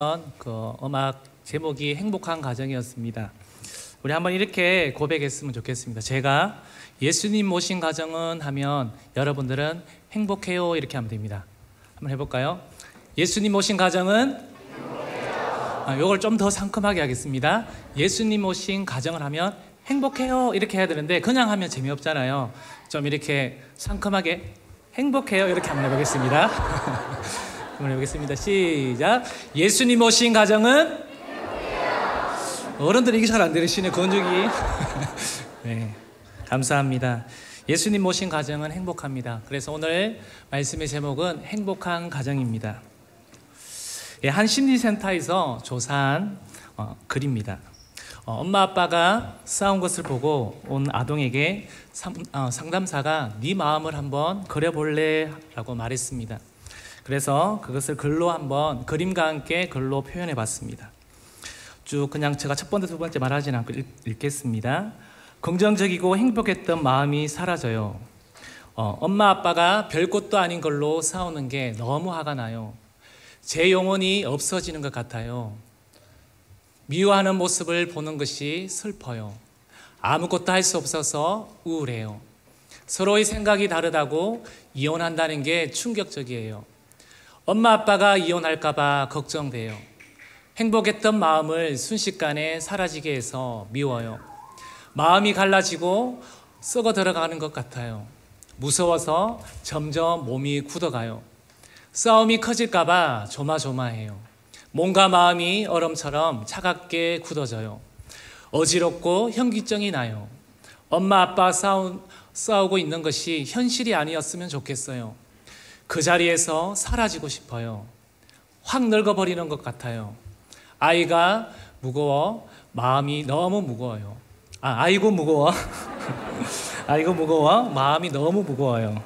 그 음악 제목이 행복한 가정이었습니다. 우리 한번 이렇게 고백했으면 좋겠습니다. 제가 예수님 모신 가정은 하면 여러분들은 행복해요 이렇게 하면 됩니다. 한번 해볼까요? 예수님 모신 가정은 이걸 좀 더 상큼하게 하겠습니다. 예수님 모신 가정을 하면 행복해요 이렇게 해야 되는데 그냥 하면 재미없잖아요. 좀 이렇게 상큼하게 행복해요 이렇게 한번 해보겠습니다. 한번 해보겠습니다. 시작. 예수님 오신 가정은 어른들이 이게 잘 안 들으시네 건조기. 네, 감사합니다. 예수님 모신 가정은 행복합니다. 그래서 오늘 말씀의 제목은 행복한 가정입니다. 한 심리센터에서 조사한 글입니다. 엄마 아빠가 싸운 것을 보고 온 아동에게 상담사가 네 마음을 한번 그려볼래? 라고 말했습니다. 그래서 그것을 글로 한번 그림과 함께 글로 표현해 봤습니다. 쭉 그냥 제가 첫 번째, 두 번째 말하진 않고 읽겠습니다. 긍정적이고 행복했던 마음이 사라져요. 엄마 아빠가 별것도 아닌 걸로 싸우는 게 너무 화가 나요. 제 영혼이 없어지는 것 같아요. 미워하는 모습을 보는 것이 슬퍼요. 아무것도 할 수 없어서 우울해요. 서로의 생각이 다르다고 이혼한다는 게 충격적이에요. 엄마 아빠가 이혼할까 봐 걱정돼요. 행복했던 마음을 순식간에 사라지게 해서 미워요. 마음이 갈라지고 썩어 들어가는 것 같아요. 무서워서 점점 몸이 굳어가요. 싸움이 커질까 봐 조마조마해요. 몸과 마음이 얼음처럼 차갑게 굳어져요. 어지럽고 현기증이 나요. 엄마 아빠 싸우고 있는 것이 현실이 아니었으면 좋겠어요. 그 자리에서 사라지고 싶어요. 확 늙어버리는 것 같아요. 아이가 무거워 마음이 너무 무거워요. 아이고 무거워. 아이고 무거워 마음이 너무 무거워요.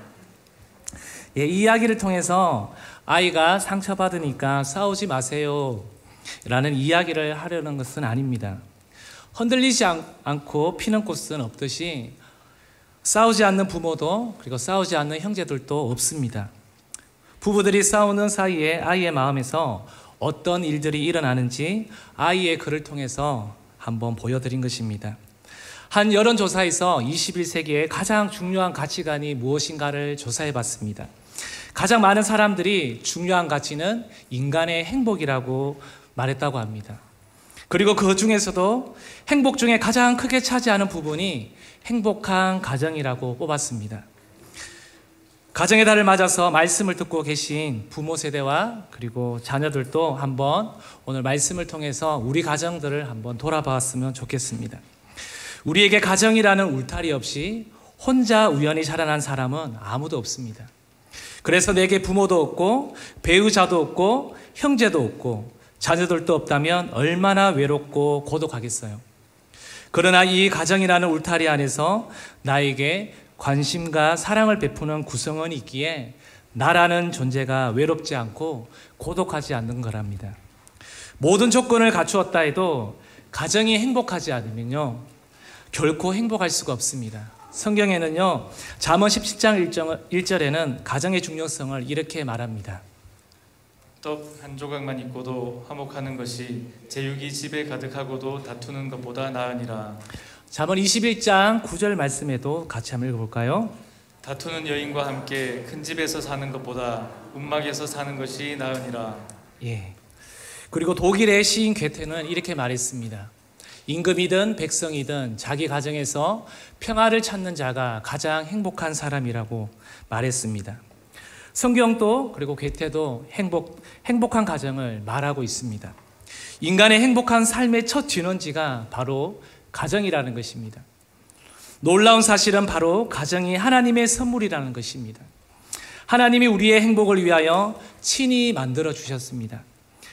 이 이야기를 통해서 아이가 상처받으니까 싸우지 마세요 라는 이야기를 하려는 것은 아닙니다. 흔들리지 않고 피는 꽃은 없듯이 싸우지 않는 부모도 그리고 싸우지 않는 형제들도 없습니다. 부부들이 싸우는 사이에 아이의 마음에서 어떤 일들이 일어나는지 아이의 글을 통해서 한번 보여드린 것입니다. 한 여론조사에서 21세기의 가장 중요한 가치관이 무엇인가를 조사해 봤습니다. 가장 많은 사람들이 중요한 가치는 인간의 행복이라고 말했다고 합니다. 그리고 그 중에서도 행복 중에 가장 크게 차지하는 부분이 행복한 가정이라고 뽑았습니다. 가정의 달을 맞아서 말씀을 듣고 계신 부모 세대와 그리고 자녀들도 한번 오늘 말씀을 통해서 우리 가정들을 한번 돌아봤으면 좋겠습니다. 우리에게 가정이라는 울타리 없이 혼자 우연히 자라난 사람은 아무도 없습니다. 그래서 내게 부모도 없고 배우자도 없고 형제도 없고 자녀들도 없다면 얼마나 외롭고 고독하겠어요. 그러나 이 가정이라는 울타리 안에서 나에게 관심과 사랑을 베푸는 구성원이 있기에 나라는 존재가 외롭지 않고 고독하지 않는 거랍니다. 모든 조건을 갖추었다 해도 가정이 행복하지 않으면요 결코 행복할 수가 없습니다. 성경에는요 잠언 17장 1절에는 가정의 중요성을 이렇게 말합니다. 떡 한 조각만 있고도 화목하는 것이 제육이 집에 가득하고도 다투는 것보다 나으니라. 잠언 21장 9절 말씀에도 같이 한번 읽어볼까요? 다투는 여인과 함께 큰 집에서 사는 것보다 움막에서 사는 것이 나으니라. 예. 그리고 독일의 시인 괴테는 이렇게 말했습니다. 임금이든 백성이든 자기 가정에서 평화를 찾는 자가 가장 행복한 사람이라고 말했습니다. 성경도 그리고 괴테도 행복한 가정을 말하고 있습니다. 인간의 행복한 삶의 첫 진원지가 바로 가정이라는 것입니다. 놀라운 사실은 바로 가정이 하나님의 선물이라는 것입니다. 하나님이 우리의 행복을 위하여 친히 만들어 주셨습니다.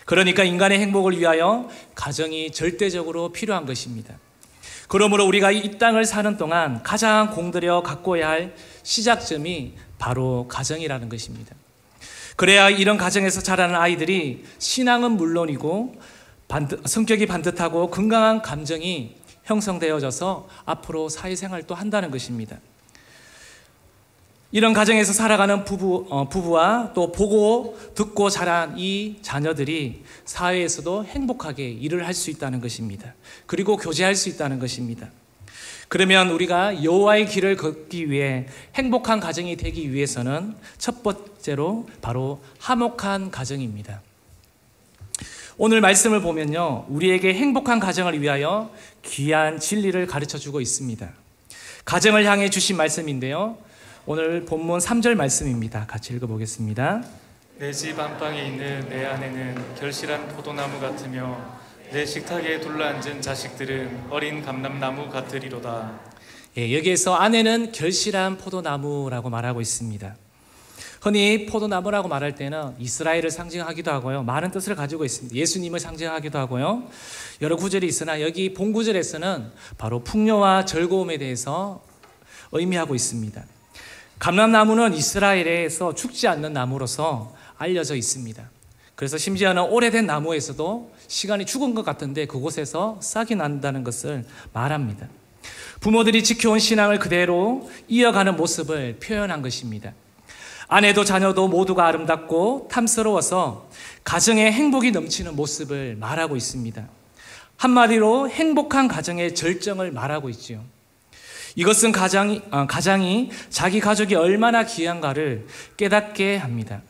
그러니까 인간의 행복을 위하여 가정이 절대적으로 필요한 것입니다. 그러므로 우리가 이 땅을 사는 동안 가장 공들여 가꿔야 할 시작점이 바로 가정이라는 것입니다. 그래야 이런 가정에서 자라는 아이들이 신앙은 물론이고 성격이 반듯하고 건강한 감정이 형성되어져서 앞으로 사회생활도 한다는 것입니다. 이런 가정에서 살아가는 부부와 또 보고 듣고 자란 이 자녀들이 사회에서도 행복하게 일을 할 수 있다는 것입니다. 그리고 교제할 수 있다는 것입니다. 그러면 우리가 여호와의 길을 걷기 위해 행복한 가정이 되기 위해서는 첫 번째로 바로 화목한 가정입니다. 오늘 말씀을 보면요, 우리에게 행복한 가정을 위하여 귀한 진리를 가르쳐주고 있습니다. 가정을 향해 주신 말씀인데요, 오늘 본문 3절 말씀입니다. 같이 읽어보겠습니다. 내 집 안방에 있는 내 아내는 결실한 포도나무 같으며 내 식탁에 둘러앉은 자식들은 어린 감람나무 같으리로다. 여기에서 아내는 결실한 포도나무라고 말하고 있습니다. 흔히 포도나무라고 말할 때는 이스라엘을 상징하기도 하고요, 많은 뜻을 가지고 있습니다. 예수님을 상징하기도 하고요, 여러 구절이 있으나 여기 본 구절에서는 바로 풍요와 즐거움에 대해서 의미하고 있습니다. 감람나무는 이스라엘에서 죽지 않는 나무로서 알려져 있습니다. 그래서 심지어는 오래된 나무에서도 시간이 죽은 것 같은데 그곳에서 싹이 난다는 것을 말합니다. 부모들이 지켜온 신앙을 그대로 이어가는 모습을 표현한 것입니다. 아내도 자녀도 모두가 아름답고 탐스러워서 가정에 행복이 넘치는 모습을 말하고 있습니다. 한마디로 행복한 가정의 절정을 말하고 있지요. 이것은 가장이 자기 가족이 얼마나 귀한가를 깨닫게 합니다.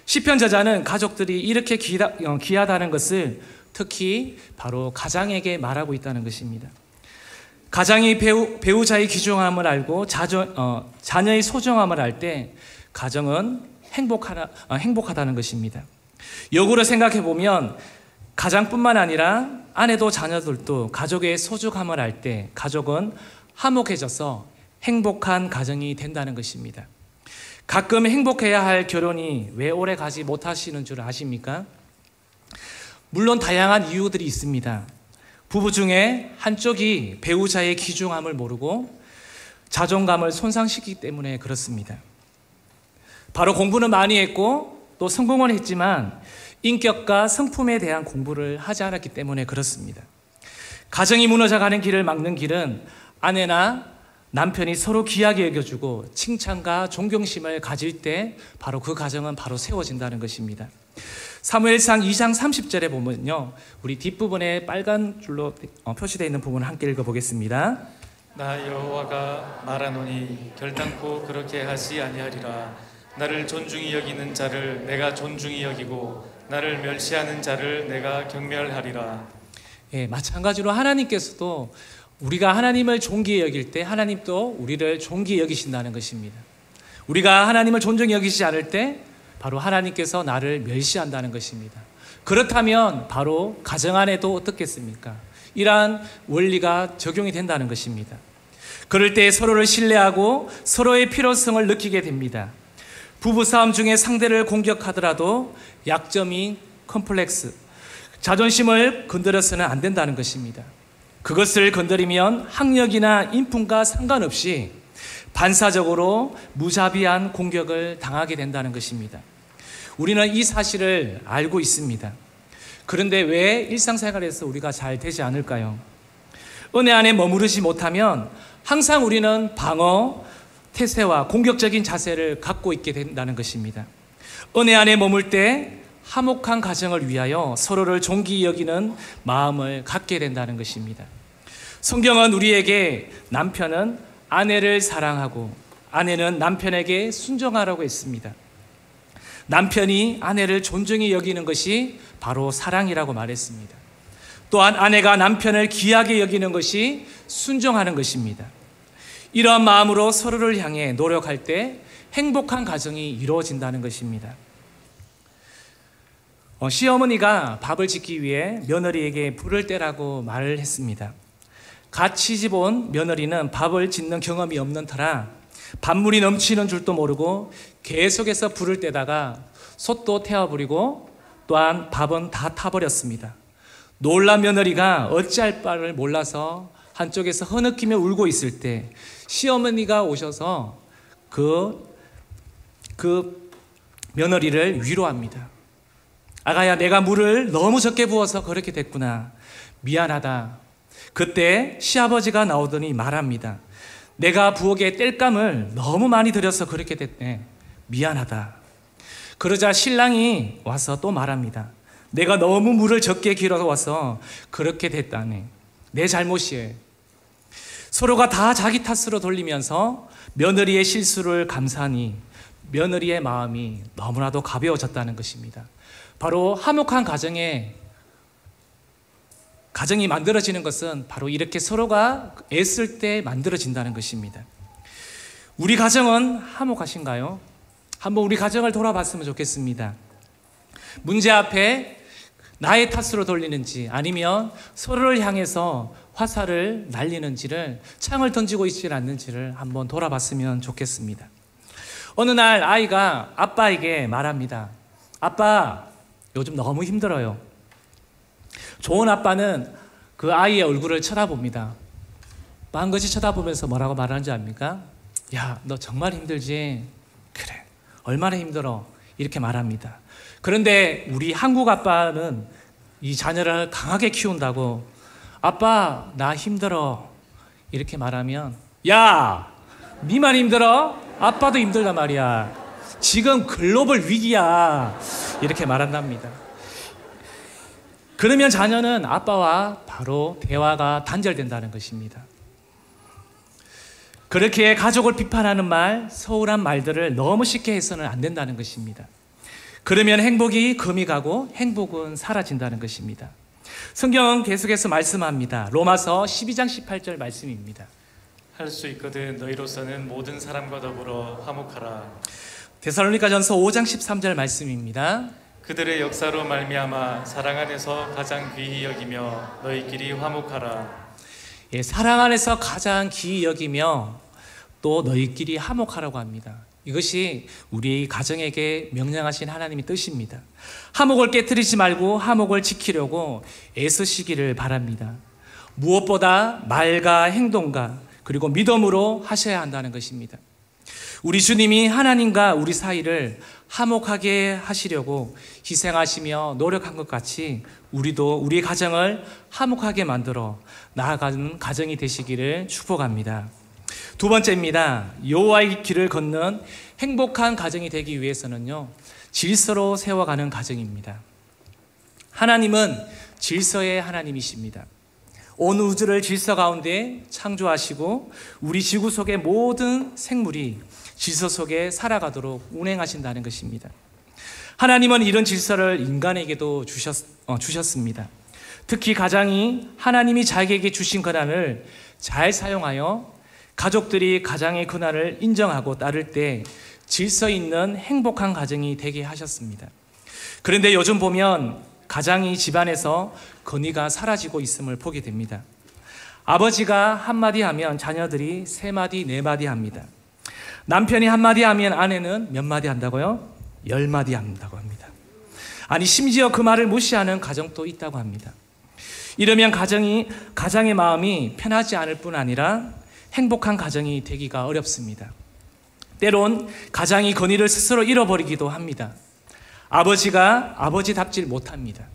시편 저자는 가족들이 이렇게 귀하다는 것을 특히 바로 가장에게 말하고 있다는 것입니다. 가장이 배우자의 귀중함을 알고 자녀의 소중함을 알 때 가정은 행복하다는 것입니다. 역으로 생각해 보면 가장뿐만 아니라 아내도 자녀들도 가족의 소중함을 알 때 가족은 화목해져서 행복한 가정이 된다는 것입니다. 가끔 행복해야 할 결혼이 왜 오래 가지 못하시는 줄 아십니까? 물론 다양한 이유들이 있습니다. 부부 중에 한쪽이 배우자의 귀중함을 모르고 자존감을 손상시키기 때문에 그렇습니다. 바로 공부는 많이 했고 또 성공은 했지만 인격과 성품에 대한 공부를 하지 않았기 때문에 그렇습니다. 가정이 무너져가는 길을 막는 길은 아내나 남편이 서로 귀하게 여겨주고 칭찬과 존경심을 가질 때 바로 그 가정은 바로 세워진다는 것입니다. 사무엘상 2장 30절에 보면요, 우리 뒷부분에 빨간 줄로 표시되어 있는 부분을 함께 읽어보겠습니다. 나 여호와가 말하노니 결단코 그렇게 하지 아니하리라. 나를 존중히 여기는 자를 내가 존중히 여기고 나를 멸시하는 자를 내가 경멸하리라. 마찬가지로 하나님께서도 우리가 하나님을 존귀히 여길 때 하나님도 우리를 존귀히 여기신다는 것입니다. 우리가 하나님을 존중히 여기지 않을 때 바로 하나님께서 나를 멸시한다는 것입니다. 그렇다면 바로 가정 안에도 어떻겠습니까? 이러한 원리가 적용이 된다는 것입니다. 그럴 때 서로를 신뢰하고 서로의 필요성을 느끼게 됩니다. 부부싸움 중에 상대를 공격하더라도 약점인 컴플렉스, 자존심을 건드려서는 안 된다는 것입니다. 그것을 건드리면 학력이나 인품과 상관없이 반사적으로 무자비한 공격을 당하게 된다는 것입니다. 우리는 이 사실을 알고 있습니다. 그런데 왜 일상생활에서 우리가 잘 되지 않을까요? 은혜 안에 머무르지 못하면 항상 우리는 방어, 태세와 공격적인 자세를 갖고 있게 된다는 것입니다. 은혜 안에 머물 때 화목한 가정을 위하여 서로를 존귀히 여기는 마음을 갖게 된다는 것입니다. 성경은 우리에게 남편은 아내를 사랑하고 아내는 남편에게 순종하라고 했습니다. 남편이 아내를 존중히 여기는 것이 바로 사랑이라고 말했습니다. 또한 아내가 남편을 귀하게 여기는 것이 순종하는 것입니다. 이러한 마음으로 서로를 향해 노력할 때 행복한 가정이 이루어진다는 것입니다. 시어머니가 밥을 짓기 위해 며느리에게 불을 떼라고 말을 했습니다. 갓 시집 온 며느리는 밥을 짓는 경험이 없는 터라 밥물이 넘치는 줄도 모르고 계속해서 불을 떼다가 솥도 태워버리고 또한 밥은 다 타버렸습니다. 놀란 며느리가 어찌할 바를 몰라서 한쪽에서 흐느끼며 울고 있을 때 시어머니가 오셔서 그 며느리를 위로합니다. 아가야, 내가 물을 너무 적게 부어서 그렇게 됐구나. 미안하다. 그때 시아버지가 나오더니 말합니다. 내가 부엌에 땔감을 너무 많이 들여서 그렇게 됐네. 미안하다. 그러자 신랑이 와서 또 말합니다. 내가 너무 물을 적게 길어서 와서 그렇게 됐다네. 내 잘못이에요. 서로가 다 자기 탓으로 돌리면서 며느리의 실수를 감사하니 며느리의 마음이 너무나도 가벼워졌다는 것입니다. 바로 화목한 가정이 만들어지는 것은 바로 이렇게 서로가 애쓸 때 만들어진다는 것입니다. 우리 가정은 화목하신가요? 한번 우리 가정을 돌아봤으면 좋겠습니다. 문제 앞에 나의 탓으로 돌리는지 아니면 서로를 향해서 화살을 날리는지를, 창을 던지고 있지 않는지를 한번 돌아봤으면 좋겠습니다. 어느 날 아이가 아빠에게 말합니다. 아빠, 요즘 너무 힘들어요. 좋은 아빠는 그 아이의 얼굴을 쳐다봅니다. 반드시 쳐다보면서 뭐라고 말하는지 압니까? 야, 너 정말 힘들지? 그래, 얼마나 힘들어? 이렇게 말합니다. 그런데 우리 한국 아빠는 이 자녀를 강하게 키운다고 아빠, 나 힘들어. 이렇게 말하면 야, 니만 힘들어? 아빠도 힘들단 말이야. 지금 글로벌 위기야. 이렇게 말한답니다. 그러면 자녀는 아빠와 바로 대화가 단절된다는 것입니다. 그렇게 가족을 비판하는 말, 서운한 말들을 너무 쉽게 해서는 안 된다는 것입니다. 그러면 행복이 금이 가고 행복은 사라진다는 것입니다. 성경은 계속해서 말씀합니다. 로마서 12장 18절 말씀입니다. 할 수 있거든 너희로서는 모든 사람과 더불어 화목하라. 데살로니가전서 5장 13절 말씀입니다. 그들의 역사로 말미암아 사랑 안에서 가장 귀히 여기며 너희끼리 화목하라. 예, 사랑 안에서 가장 귀히 여기며 또 너희끼리 화목하라고 합니다. 이것이 우리 가정에게 명령하신 하나님의 뜻입니다. 화목을 깨뜨리지 말고 화목을 지키려고 애쓰시기를 바랍니다. 무엇보다 말과 행동과 그리고 믿음으로 하셔야 한다는 것입니다. 우리 주님이 하나님과 우리 사이를 화목하게 하시려고 희생하시며 노력한 것 같이 우리도 우리 가정을 화목하게 만들어 나아가는 가정이 되시기를 축복합니다. 두 번째입니다. 여호와의 길을 걷는 행복한 가정이 되기 위해서는요, 질서로 세워가는 가정입니다. 하나님은 질서의 하나님이십니다. 온 우주를 질서 가운데 창조하시고 우리 지구 속의 모든 생물이 질서 속에 살아가도록 운행하신다는 것입니다. 하나님은 이런 질서를 인간에게도 주셨습니다. 특히 가장이 하나님이 자기에게 주신 권한을 잘 사용하여 가족들이 가장의 권한을 인정하고 따를 때 질서 있는 행복한 가정이 되게 하셨습니다. 그런데 요즘 보면 가장이 집안에서 권위가 사라지고 있음을 보게 됩니다. 아버지가 한마디 하면 자녀들이 세 마디, 네 마디 합니다. 남편이 한마디 하면 아내는 몇 마디 한다고요? 10마디 한다고 합니다. 아니, 심지어 그 말을 무시하는 가정도 있다고 합니다. 이러면 가장의 마음이 편하지 않을 뿐 아니라 행복한 가정이 되기가 어렵습니다. 때론 가장이 권위를 스스로 잃어버리기도 합니다. 아버지가 아버지답지 못합니다.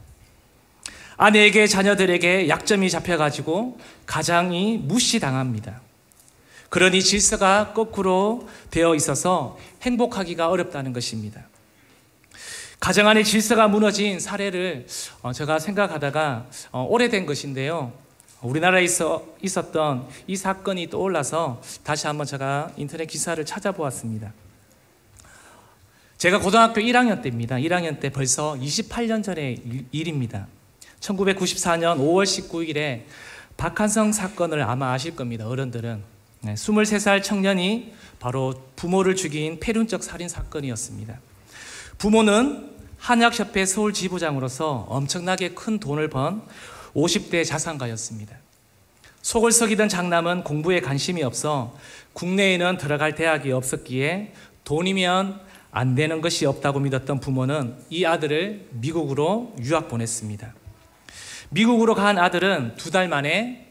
아내에게 자녀들에게 약점이 잡혀가지고 가장이 무시당합니다. 그러니 질서가 거꾸로 되어 있어서 행복하기가 어렵다는 것입니다. 가정 안의 질서가 무너진 사례를 제가 생각하다가 오래된 것인데요. 우리나라에 있었던 이 사건이 떠올라서 다시 한번 제가 인터넷 기사를 찾아보았습니다. 제가 고등학교 1학년 때입니다. 1학년 때 벌써 28년 전의 일입니다. 1994년 5월 19일에 박한성 사건을 아마 아실 겁니다. 어른들은. 23살 청년이 바로 부모를 죽인 폐륜적 살인 사건이었습니다. 부모는 한약협회 서울 지부장으로서 엄청나게 큰 돈을 번 50대 자산가였습니다. 속을 썩이던 장남은 공부에 관심이 없어 국내에는 들어갈 대학이 없었기에 돈이면 안 되는 것이 없다고 믿었던 부모는 이 아들을 미국으로 유학 보냈습니다. 미국으로 간 아들은 두 달 만에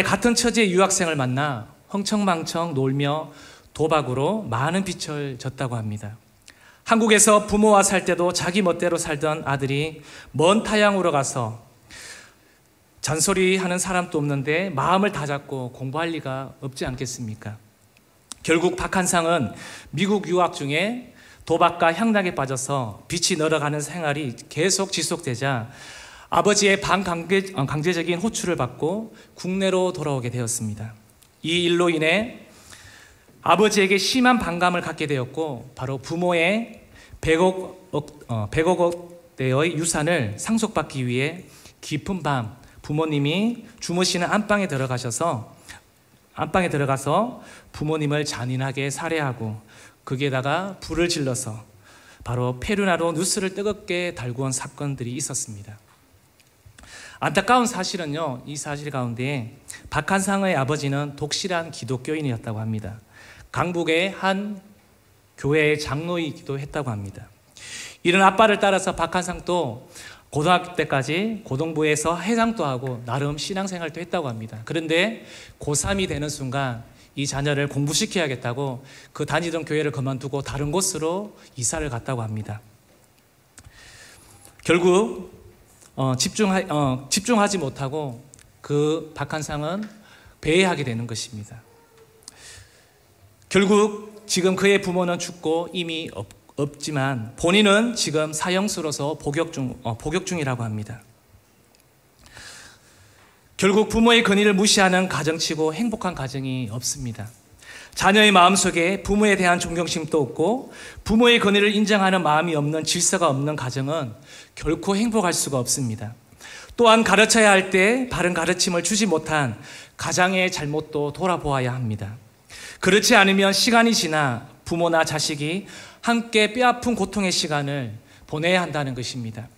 같은 처지의 유학생을 만나 흥청망청 놀며 도박으로 많은 빚을 졌다고 합니다. 한국에서 부모와 살 때도 자기 멋대로 살던 아들이 먼 타향으로 가서 잔소리하는 사람도 없는데 마음을 다잡고 공부할 리가 없지 않겠습니까? 결국 박한상은 미국 유학 중에 도박과 향락에 빠져서 빛이 늘어가는 생활이 계속 지속되자 아버지의 반강제적인 호출을 받고 국내로 돌아오게 되었습니다. 이 일로 인해 아버지에게 심한 반감을 갖게 되었고 바로 부모의 100억 원대의 유산을 상속받기 위해 깊은 밤 부모님이 주무시는 안방에 들어가서 부모님을 잔인하게 살해하고 거기에다가 불을 질러서 바로 페루나로 뉴스를 뜨겁게 달구온 사건들이 있었습니다. 안타까운 사실은요, 이 사실 가운데 박한상의 아버지는 독실한 기독교인이었다고 합니다. 강북의 한 교회의 장로이기도 했다고 합니다. 이런 아빠를 따라서 박한상도 고등학교 때까지 고등부에서 해상도 하고 나름 신앙생활도 했다고 합니다. 그런데 고3이 되는 순간 이 자녀를 공부시켜야겠다고 그 다니던 교회를 그만두고 다른 곳으로 이사를 갔다고 합니다. 결국 집중하지 못하고 그 박한상은 배회하게 되는 것입니다. 결국 지금 그의 부모는 죽고 이미 없지만 본인은 지금 사형수로서 복역 중이라고 합니다. 결국 부모의 건의를 무시하는 가정치고 행복한 가정이 없습니다. 자녀의 마음속에 부모에 대한 존경심도 없고 부모의 건의를 인정하는 마음이 없는 질서가 없는 가정은 결코 행복할 수가 없습니다. 또한 가르쳐야 할 때 바른 가르침을 주지 못한 가장의 잘못도 돌아보아야 합니다. 그렇지 않으면 시간이 지나 부모나 자식이 함께 뼈아픈 고통의 시간을 보내야 한다는 것입니다.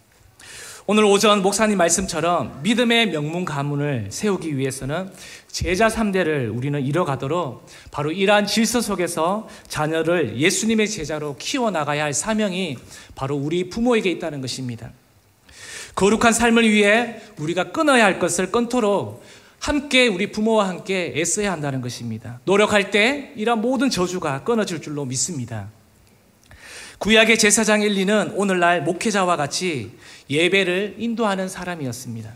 오늘 오전 목사님 말씀처럼 믿음의 명문 가문을 세우기 위해서는 제자 3대를 우리는 이뤄가도록 바로 이러한 질서 속에서 자녀를 예수님의 제자로 키워나가야 할 사명이 바로 우리 부모에게 있다는 것입니다. 거룩한 삶을 위해 우리가 끊어야 할 것을 끊도록 함께 우리 부모와 함께 애써야 한다는 것입니다. 노력할 때 이러한 모든 저주가 끊어질 줄로 믿습니다. 구약의 제사장 엘리는 오늘날 목회자와 같이 예배를 인도하는 사람이었습니다.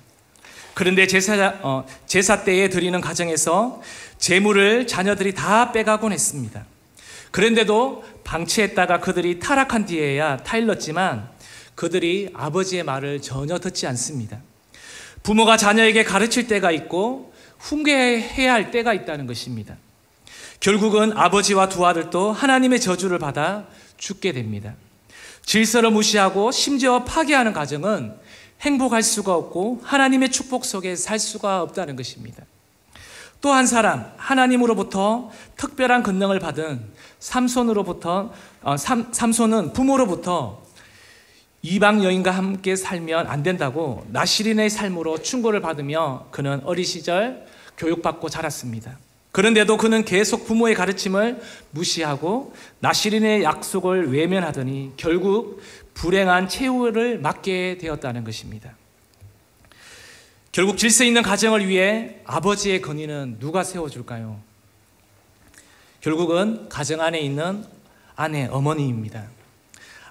그런데 제사 때에 드리는 가정에서 재물을 자녀들이 다 빼가곤 했습니다. 그런데도 방치했다가 그들이 타락한 뒤에야 타일렀지만 그들이 아버지의 말을 전혀 듣지 않습니다. 부모가 자녀에게 가르칠 때가 있고 훈계해야 할 때가 있다는 것입니다. 결국은 아버지와 두 아들도 하나님의 저주를 받아 죽게 됩니다. 질서를 무시하고 심지어 파괴하는 가정은 행복할 수가 없고 하나님의 축복 속에 살 수가 없다는 것입니다. 또 한 사람, 하나님으로부터 특별한 권능을 받은 삼손은 부모로부터 이방 여인과 함께 살면 안 된다고 나시린의 삶으로 충고를 받으며 그는 어린 시절 교육받고 자랐습니다. 그런데도 그는 계속 부모의 가르침을 무시하고 나시린의 약속을 외면하더니 결국 불행한 최후를 맞게 되었다는 것입니다. 결국 질서 있는 가정을 위해 아버지의 건의는 누가 세워줄까요? 결국은 가정 안에 있는 아내, 어머니입니다.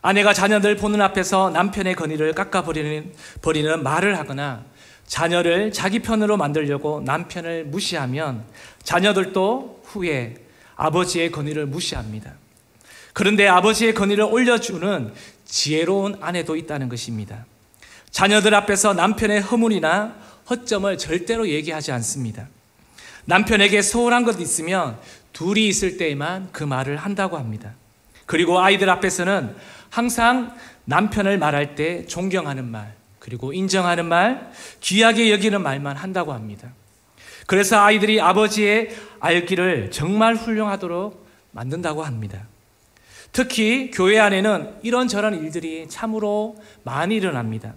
아내가 자녀들 보는 앞에서 남편의 건의를 깎아버리는 말을 하거나 자녀를 자기 편으로 만들려고 남편을 무시하면 자녀들도 후에 아버지의 건의를 무시합니다. 그런데 아버지의 건의를 올려주는 지혜로운 아내도 있다는 것입니다. 자녀들 앞에서 남편의 허물이나 허점을 절대로 얘기하지 않습니다. 남편에게 소홀한 것 있으면 둘이 있을 때에만 그 말을 한다고 합니다. 그리고 아이들 앞에서는 항상 남편을 말할 때 존경하는 말, 그리고 인정하는 말, 귀하게 여기는 말만 한다고 합니다. 그래서 아이들이 아버지의 알기를 정말 훌륭하도록 만든다고 합니다. 특히 교회 안에는 이런저런 일들이 참으로 많이 일어납니다.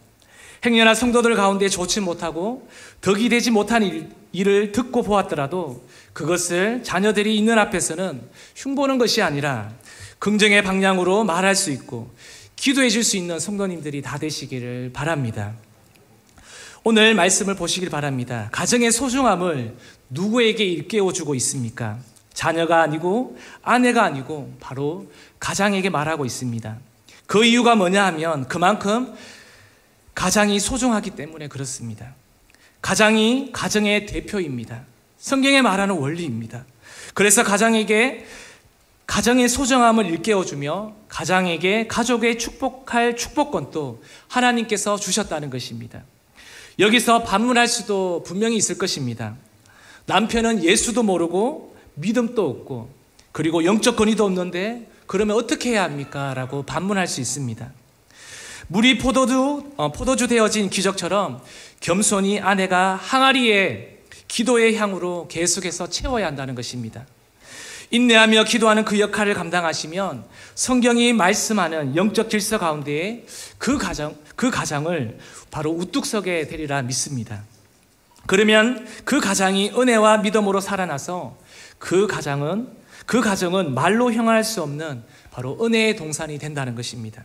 행여나 성도들 가운데 좋지 못하고 덕이 되지 못한 일을 듣고 보았더라도 그것을 자녀들이 있는 앞에서는 흉보는 것이 아니라 긍정의 방향으로 말할 수 있고 기도해 줄 수 있는 성도님들이 다 되시기를 바랍니다. 오늘 말씀을 보시길 바랍니다. 가정의 소중함을 누구에게 일깨워주고 있습니까? 자녀가 아니고 아내가 아니고 바로 가장에게 말하고 있습니다. 그 이유가 뭐냐 하면 그만큼 가장이 소중하기 때문에 그렇습니다. 가장이 가정의 대표입니다. 성경에 말하는 원리입니다. 그래서 가장에게 가정의 소중함을 일깨워주며 가장에게 가족의 축복할 축복권도 하나님께서 주셨다는 것입니다. 여기서 반문할 수도 분명히 있을 것입니다. 남편은 예수도 모르고 믿음도 없고 그리고 영적 권위도 없는데 그러면 어떻게 해야 합니까? 라고 반문할 수 있습니다. 물이 포도주 되어진 기적처럼 겸손히 아내가 항아리에 기도의 향으로 계속해서 채워야 한다는 것입니다. 인내하며 기도하는 그 역할을 감당하시면 성경이 말씀하는 영적 질서 가운데에 그 가장을 바로 우뚝 서게 되리라 믿습니다. 그러면 그 가장이 은혜와 믿음으로 살아나서 그 가정은 말로 형할 수 없는 바로 은혜의 동산이 된다는 것입니다.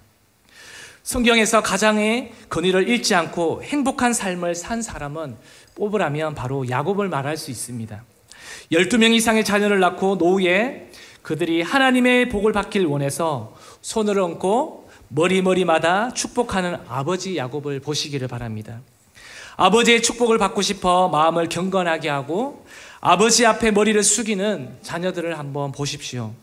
성경에서 가장의 권위를 잃지 않고 행복한 삶을 산 사람은 뽑으라면 바로 야곱을 말할 수 있습니다. 12명 이상의 자녀를 낳고 노후에 그들이 하나님의 복을 받길 원해서 손을 얹고 머리마다 축복하는 아버지 야곱을 보시기를 바랍니다. 아버지의 축복을 받고 싶어 마음을 경건하게 하고 아버지 앞에 머리를 숙이는 자녀들을 한번 보십시오.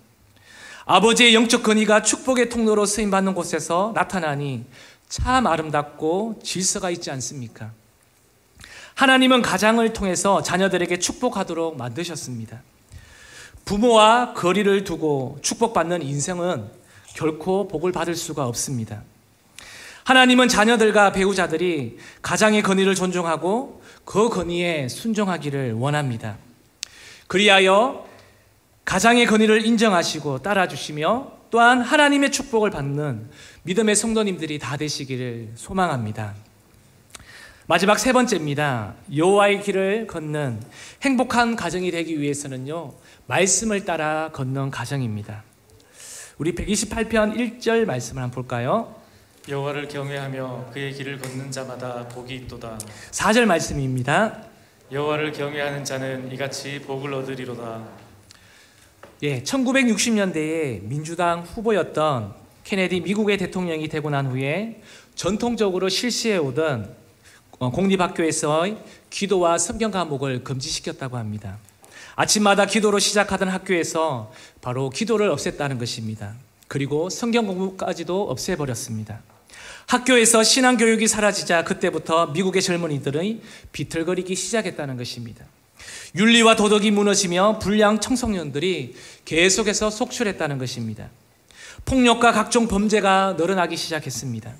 아버지의 영적 권위가 축복의 통로로 쓰임받는 곳에서 나타나니 참 아름답고 질서가 있지 않습니까? 하나님은 가장을 통해서 자녀들에게 축복하도록 만드셨습니다. 부모와 거리를 두고 축복받는 인생은 결코 복을 받을 수가 없습니다. 하나님은 자녀들과 배우자들이 가장의 권위를 존중하고 그 권위에 순종하기를 원합니다. 그리하여 가장의 권위를 인정하시고 따라주시며 또한 하나님의 축복을 받는 믿음의 성도님들이 다 되시기를 소망합니다. 마지막 세 번째입니다. 여호와의 길을 걷는 행복한 가정이 되기 위해서는요, 말씀을 따라 걷는 가정입니다. 우리 128편 1절 말씀을 한번 볼까요? 여호와를 경외하며 그의 길을 걷는 자마다 복이 있도다. 4절 말씀입니다. 여호와를 경외하는 자는 이같이 복을 얻으리로다. 1960년대에 민주당 후보였던 케네디 미국의 대통령이 되고 난 후에 전통적으로 실시해오던 공립학교에서의 기도와 성경 과목을 금지시켰다고 합니다. 아침마다 기도로 시작하던 학교에서 바로 기도를 없앴다는 것입니다. 그리고 성경 공부까지도 없애버렸습니다. 학교에서 신앙교육이 사라지자 그때부터 미국의 젊은이들의 비틀거리기 시작했다는 것입니다. 윤리와 도덕이 무너지며 불량 청소년들이 계속해서 속출했다는 것입니다. 폭력과 각종 범죄가 늘어나기 시작했습니다.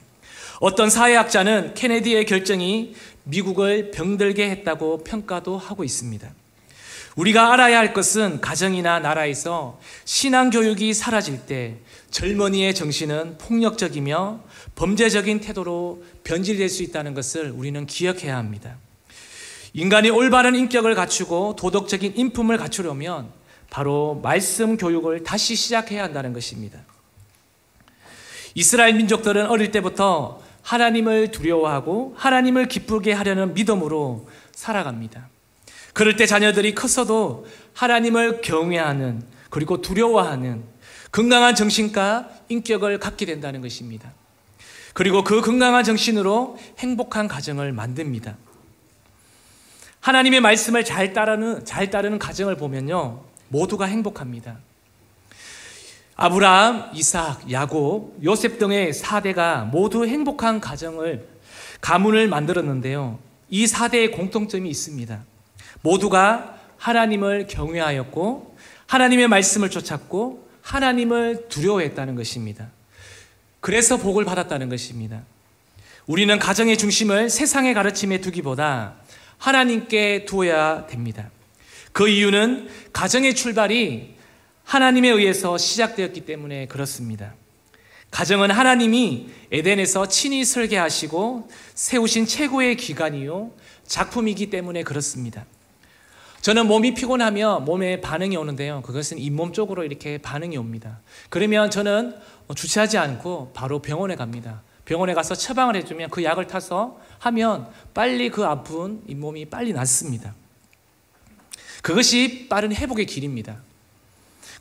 어떤 사회학자는 케네디의 결정이 미국을 병들게 했다고 평가도 하고 있습니다. 우리가 알아야 할 것은 가정이나 나라에서 신앙교육이 사라질 때 젊은이의 정신은 폭력적이며 범죄적인 태도로 변질될 수 있다는 것을 우리는 기억해야 합니다. 인간이 올바른 인격을 갖추고 도덕적인 인품을 갖추려면 바로 말씀 교육을 다시 시작해야 한다는 것입니다. 이스라엘 민족들은 어릴 때부터 하나님을 두려워하고 하나님을 기쁘게 하려는 믿음으로 살아갑니다. 그럴 때 자녀들이 컸어도 하나님을 경외하는 그리고 두려워하는 건강한 정신과 인격을 갖게 된다는 것입니다. 그리고 그 건강한 정신으로 행복한 가정을 만듭니다. 하나님의 말씀을 잘 따르는 가정을 보면요, 모두가 행복합니다. 아브라함, 이삭, 야곱, 요셉 등의 4대가 모두 행복한 가문을 만들었는데요. 이 4대의 공통점이 있습니다. 모두가 하나님을 경외하였고 하나님의 말씀을 쫓았고 하나님을 두려워했다는 것입니다. 그래서 복을 받았다는 것입니다. 우리는 가정의 중심을 세상의 가르침에 두기보다 하나님께 두어야 됩니다. 그 이유는 가정의 출발이 하나님에 의해서 시작되었기 때문에 그렇습니다. 가정은 하나님이 에덴에서 친히 설계하시고 세우신 최고의 기관이요 작품이기 때문에 그렇습니다. 저는 몸이 피곤하며 몸에 반응이 오는데요, 그것은 잇몸 쪽으로 이렇게 반응이 옵니다. 그러면 저는 주체하지 않고 바로 병원에 갑니다. 병원에 가서 처방을 해주면 그 약을 타서 하면 빨리 그 아픈 잇몸이 빨리 낫습니다. 그것이 빠른 회복의 길입니다.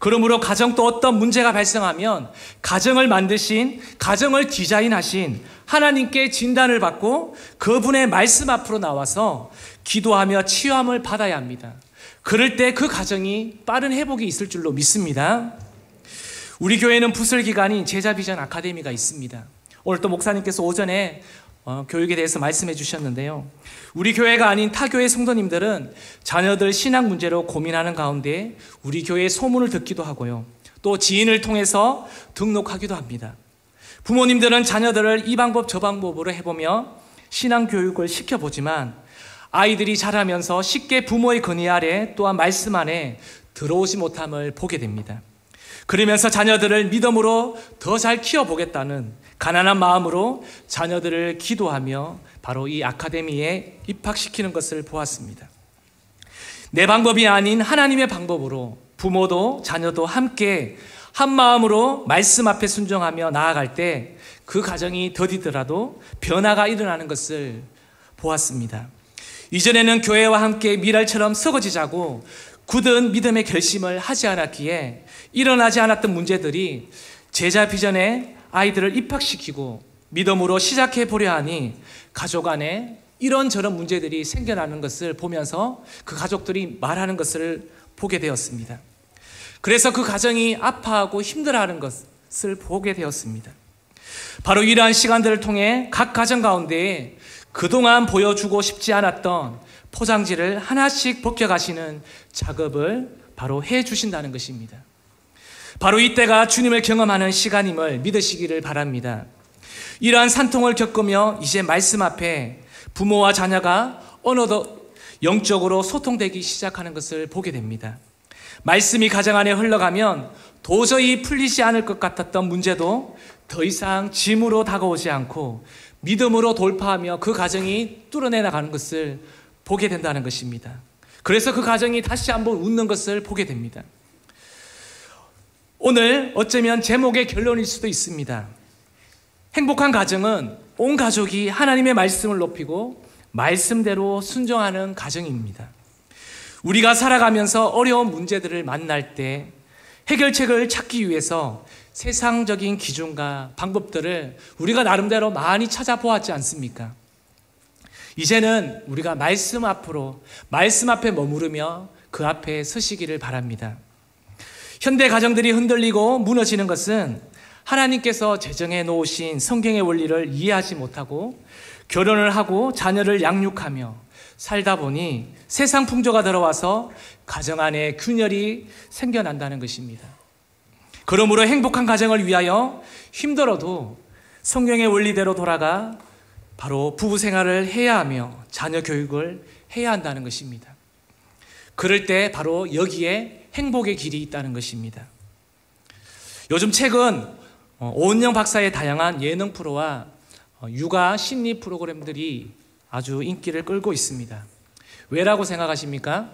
그러므로 가정도 어떤 문제가 발생하면 가정을 만드신, 가정을 디자인하신 하나님께 진단을 받고 그분의 말씀 앞으로 나와서 기도하며 치유함을 받아야 합니다. 그럴 때 그 가정이 빠른 회복이 있을 줄로 믿습니다. 우리 교회는 부설기관인 제자비전 아카데미가 있습니다. 오늘 또 목사님께서 오전에 교육에 대해서 말씀해 주셨는데요. 우리 교회가 아닌 타 교회 성도님들은 자녀들 신앙 문제로 고민하는 가운데 우리 교회의 소문을 듣기도 하고요. 또 지인을 통해서 등록하기도 합니다. 부모님들은 자녀들을 이 방법 저 방법으로 해보며 신앙 교육을 시켜보지만 아이들이 자라면서 쉽게 부모의 건의 아래 또한 말씀 안에 들어오지 못함을 보게 됩니다. 그러면서 자녀들을 믿음으로 더 잘 키워보겠다는 가난한 마음으로 자녀들을 기도하며 바로 이 아카데미에 입학시키는 것을 보았습니다. 내 방법이 아닌 하나님의 방법으로 부모도 자녀도 함께 한 마음으로 말씀 앞에 순종하며 나아갈 때 그 가정이 더디더라도 변화가 일어나는 것을 보았습니다. 이전에는 교회와 함께 미랄처럼 썩어지자고 굳은 믿음의 결심을 하지 않았기에 일어나지 않았던 문제들이 제자 비전에 아이들을 입학시키고 믿음으로 시작해 보려 하니 가족 안에 이런저런 문제들이 생겨나는 것을 보면서 그 가족들이 말하는 것을 보게 되었습니다. 그래서 그 가정이 아파하고 힘들어하는 것을 보게 되었습니다. 바로 이러한 시간들을 통해 각 가정 가운데 그동안 보여주고 싶지 않았던 포장지를 하나씩 벗겨가시는 작업을 바로 해주신다는 것입니다. 바로 이때가 주님을 경험하는 시간임을 믿으시기를 바랍니다. 이러한 산통을 겪으며 이제 말씀 앞에 부모와 자녀가 어느덧 영적으로 소통되기 시작하는 것을 보게 됩니다. 말씀이 가정 안에 흘러가면 도저히 풀리지 않을 것 같았던 문제도 더 이상 짐으로 다가오지 않고 믿음으로 돌파하며 그 가정이 뚫어내 나가는 것을 보게 된다는 것입니다. 그래서 그 가정이 다시 한번 웃는 것을 보게 됩니다. 오늘 어쩌면 제목의 결론일 수도 있습니다. 행복한 가정은 온 가족이 하나님의 말씀을 높이고 말씀대로 순종하는 가정입니다. 우리가 살아가면서 어려운 문제들을 만날 때 해결책을 찾기 위해서 세상적인 기준과 방법들을 우리가 나름대로 많이 찾아보았지 않습니까? 이제는 우리가 말씀 앞에 머무르며 그 앞에 서시기를 바랍니다. 현대 가정들이 흔들리고 무너지는 것은 하나님께서 제정해 놓으신 성경의 원리를 이해하지 못하고 결혼을 하고 자녀를 양육하며 살다 보니 세상 풍조가 들어와서 가정 안에 균열이 생겨난다는 것입니다. 그러므로 행복한 가정을 위하여 힘들어도 성경의 원리대로 돌아가 바로 부부 생활을 해야 하며 자녀 교육을 해야 한다는 것입니다. 그럴 때 바로 여기에 행복의 길이 있다는 것입니다. 요즘 최근 오은영 박사의 다양한 예능 프로와 육아 심리 프로그램들이 아주 인기를 끌고 있습니다. 왜라고 생각하십니까?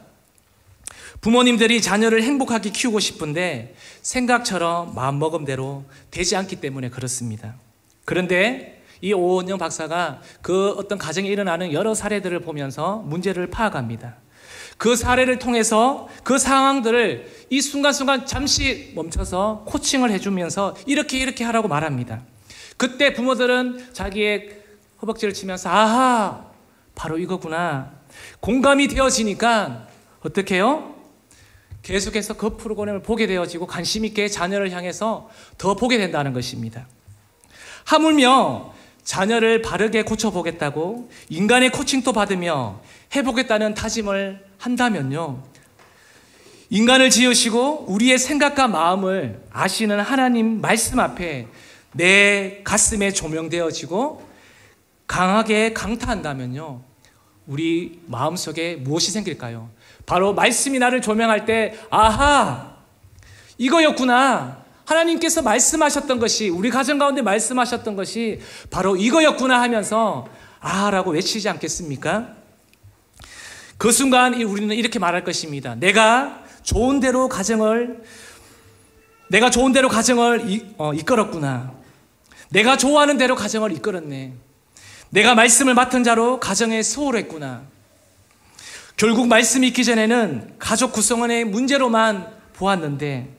부모님들이 자녀를 행복하게 키우고 싶은데 생각처럼 마음먹음대로 되지 않기 때문에 그렇습니다. 그런데 이 오은영 박사가 그 어떤 가정에 일어나는 여러 사례들을 보면서 문제를 파악합니다. 그 사례를 통해서 그 상황들을 이 순간순간 잠시 멈춰서 코칭을 해주면서 이렇게 하라고 말합니다. 그때 부모들은 자기의 허벅지를 치면서 아하, 바로 이거구나. 공감이 되어지니까 어떻게 해요? 계속해서 그 프로그램을 보게 되어지고 관심 있게 자녀를 향해서 더 보게 된다는 것입니다. 하물며 자녀를 바르게 고쳐보겠다고 인간의 코칭도 받으며 해보겠다는 다짐을 한다면요, 인간을 지으시고 우리의 생각과 마음을 아시는 하나님 말씀 앞에 내 가슴에 조명되어지고 강하게 강타한다면요, 우리 마음속에 무엇이 생길까요? 바로 말씀이 나를 조명할 때 아하, 이거였구나. 하나님께서 말씀하셨던 것이, 우리 가정 가운데 말씀하셨던 것이 바로 이거였구나 하면서 아라고 외치지 않겠습니까? 그 순간 우리는 이렇게 말할 것입니다. 내가 좋은 대로 가정을 이끌었구나. 내가 좋아하는 대로 가정을 이끌었네. 내가 말씀을 맡은 자로 가정에 소홀했구나. 결국 말씀이 있기 전에는 가족 구성원의 문제로만 보았는데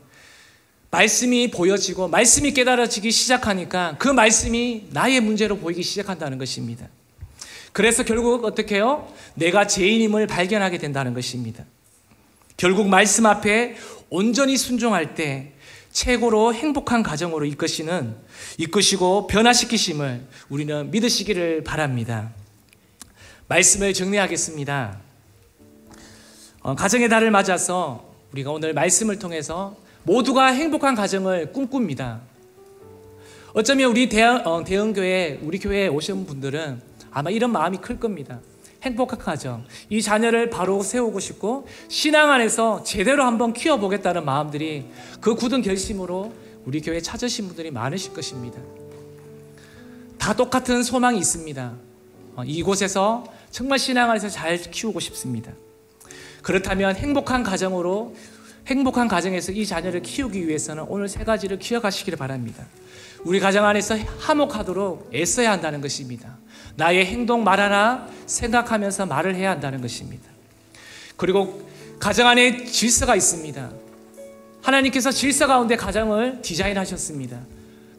말씀이 보여지고 말씀이 깨달아지기 시작하니까 그 말씀이 나의 문제로 보이기 시작한다는 것입니다. 그래서 결국 어떻게 해요? 내가 죄인임을 발견하게 된다는 것입니다. 결국 말씀 앞에 온전히 순종할 때 최고로 행복한 가정으로 이끄시고 변화시키심을 우리는 믿으시기를 바랍니다. 말씀을 정리하겠습니다. 가정의 달을 맞아서 우리가 오늘 말씀을 통해서 모두가 행복한 가정을 꿈꿉니다. 어쩌면 우리 대형교회, 우리 교회에 오신 분들은 아마 이런 마음이 클 겁니다. 행복한 가정, 이 자녀를 바로 세우고 싶고 신앙 안에서 제대로 한번 키워보겠다는 마음들이 그 굳은 결심으로 우리 교회에 찾으신 분들이 많으실 것입니다. 다 똑같은 소망이 있습니다. 이곳에서 정말 신앙 안에서 잘 키우고 싶습니다. 그렇다면 행복한 가정에서 이 자녀를 키우기 위해서는 오늘 3가지를 기억하시기를 바랍니다. 우리 가정 안에서 화목하도록 애써야 한다는 것입니다. 나의 행동, 말 하나 생각하면서 말을 해야 한다는 것입니다. 그리고 가정 안에 질서가 있습니다. 하나님께서 질서 가운데 가정을 디자인하셨습니다.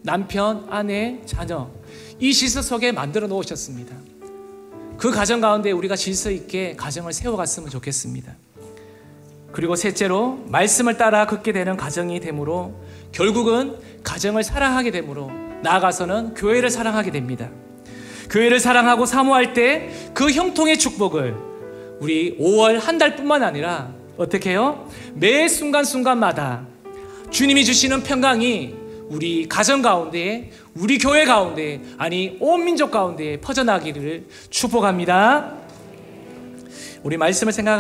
남편, 아내, 자녀, 이 질서 속에 만들어 놓으셨습니다. 그 가정 가운데 우리가 질서 있게 가정을 세워갔으면 좋겠습니다. 그리고 셋째로 말씀을 따라 걷게 되는 가정이 되므로 결국은 가정을 사랑하게 되므로 나아가서는 교회를 사랑하게 됩니다. 교회를 사랑하고 사모할 때 그 형통의 축복을 우리 5월 한 달뿐만 아니라 어떻게 해요? 매 순간순간마다 주님이 주시는 평강이 우리 가정 가운데, 우리 교회 가운데, 아니 온 민족 가운데 퍼져나기를 축복합니다. 우리 말씀을 생각하